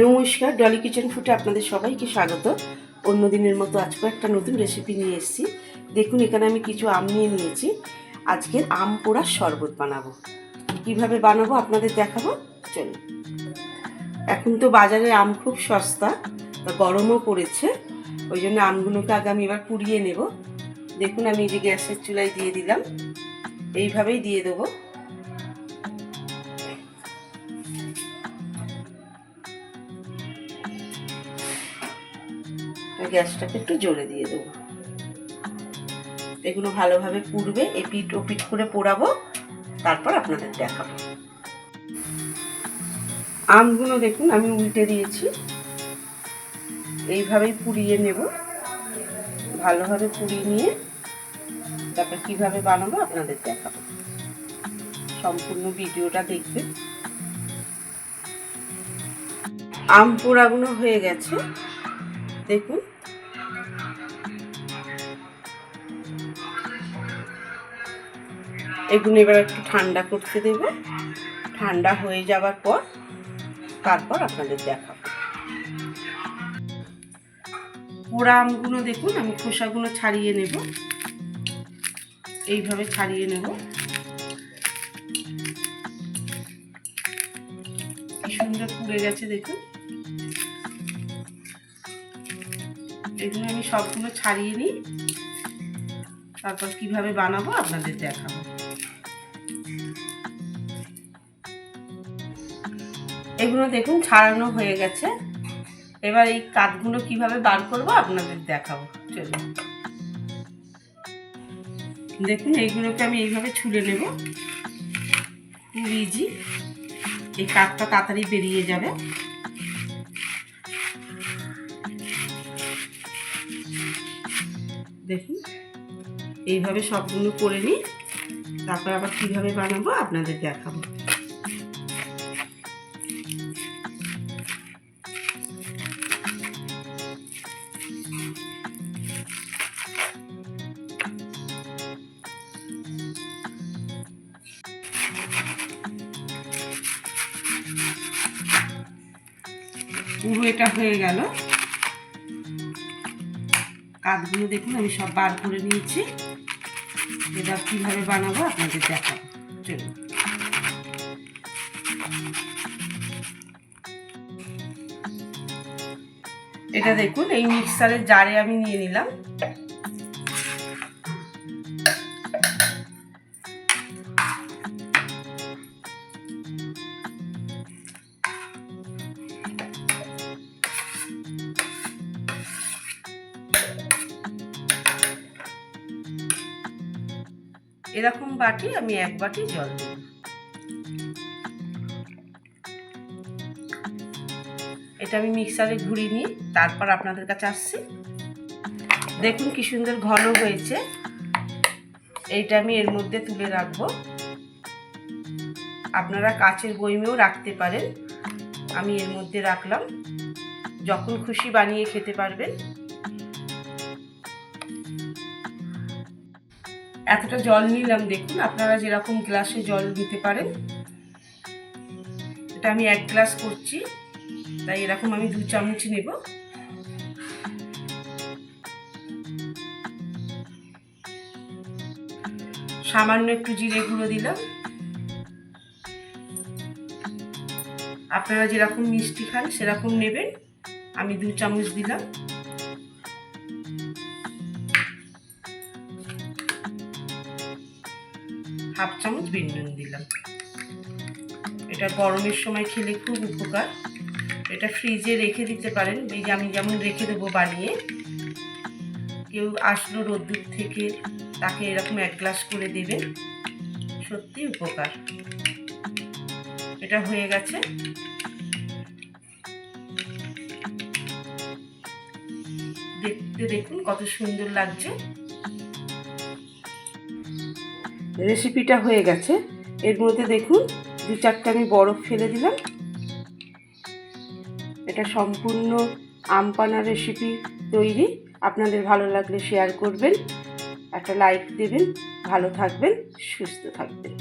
নমস্কার, ডলি কিচেন ফুডে আপনাদের সবাইকে স্বাগত। অন্য দিনের মতো আজকে একটা নতুন রেসিপি নিয়ে এসেছি। দেখুন, এখানে আমি কিছু আম নিয়ে নিয়েছি। আজকের আম পোড়ার শরবত বানাবো। কিভাবে বানাবো আপনাদের দেখাবো, চলুন। এখন তো বাজারে আম খুব সস্তা, গরমও পড়েছে, ওই জন্য আমগুলোকে আগে আমি এবার পুড়িয়ে নেব। দেখুন, আমি এই যে গ্যাসের চুলায় দিয়ে দিলাম, এইভাবেই দিয়ে দেবো। গ্যাসটাকে একটু জোরে দিয়ে দেবো। এগুলো ভালোভাবে পুড়বে, এপিট ওপিট করে পোড়াবো, তারপর আপনাদের দেখাবো। আমগুলো দেখুন আমি উল্টে দিয়েছি, এইভাবেই পুড়িয়ে নেব। ভালোভাবে পুড়িয়ে নিয়ে তারপর কিভাবে বানাবো আপনাদের দেখাবো। সম্পূর্ণ ভিডিওটা দেখবেন। আম পোড়াগুলো হয়ে গেছে, দেখুন। এগুলো এবার একটু ঠান্ডা করতে দেবে। ঠান্ডা হয়ে যাওয়ার পর তারপর আপনাদের দেখাবো। পোড়া আমগুলো দেখুন আমি খোসাগুলো ছাড়িয়ে নেব, এইভাবে ছাড়িয়ে নেব। কি সুন্দর পুড়ে গেছে দেখুন। এগুলো আমি সবগুলো ছাড়িয়ে নিই, তারপর কিভাবে বানাবো আপনাদের দেখাবো। এগুলো দেখুন ছাড়ানো হয়ে গেছে। এবার এই কাঠগুলো কিভাবে বার করবো আপনাদের দেখাবো, চলুন। দেখুন, এইগুলোকে আমি এইভাবে ছুলে নেব, খুব ইজি। এই কাঠটা তাড়াতাড়ি বেরিয়ে যাবে। দেখুন, এইভাবে সবগুলো করে নিই, তারপর আবার কিভাবে বানাবো আপনাদের দেখাবো। পুরো এটা হয়ে গেল। কাঠগুলো দেখুন আমি সব বার করে নিয়েছি। এবার কিভাবে বানাবো আপনাদের দেখাবো, চলুন। এটা দেখুন এই মিক্সারের জারে আমি নিয়ে নিলাম। এরকম বাটি আমি এক বাটি জল দেব। এটা আমি মিক্সারে ঘুরিয়ে নিই, তারপর আপনাদের কাছে আসছি। দেখুন কি সুন্দর ঘন হয়েছে। এইটা আমি এর মধ্যে তুলে রাখবো। আপনারা কাচের বয়মেও রাখতে পারেন, আমি এর মধ্যে রাখলাম। যখন খুশি বানিয়ে খেতে পারবেন। এতটা জল নিলাম, দেখুন আপনারা যেরকম গ্লাসে জল দিতে পারেন। এটা আমি 1 গ্লাস করছি, তাই এরকম আমি 2 চামচ নেব। সামান্য একটু জিরে গুঁড়ো দিলাম। আপনারা যেরকম মিষ্টি খান সেরকম নেবেন, আমি 2 চামচ দিলাম। হাফ চামচ বিট নুন দিলাম। এটা গরমের সময় খেলে খুব উপকার। এটা ফ্রিজে রেখে দিতে পারেন, এই যে আমি যেমন রেখে দেবো বানিয়ে। কেউ আসলো রোদ্দুর থেকে, তাকে এরকম 1 গ্লাস করে দেবেন, সত্যি উপকার। এটা হয়ে গেছে। দেখতে দেখুন কত সুন্দর লাগছে। রেসিপিটা হয়ে গেছে। এর মধ্যে দেখুন 2-4টা আমি বরফ ফেলে দিলাম। এটা সম্পূর্ণ আম পানা রেসিপি তৈরি। আপনাদের ভালো লাগলে শেয়ার করবেন, একটা লাইক দেবেন। ভালো থাকবেন, সুস্থ থাকবেন।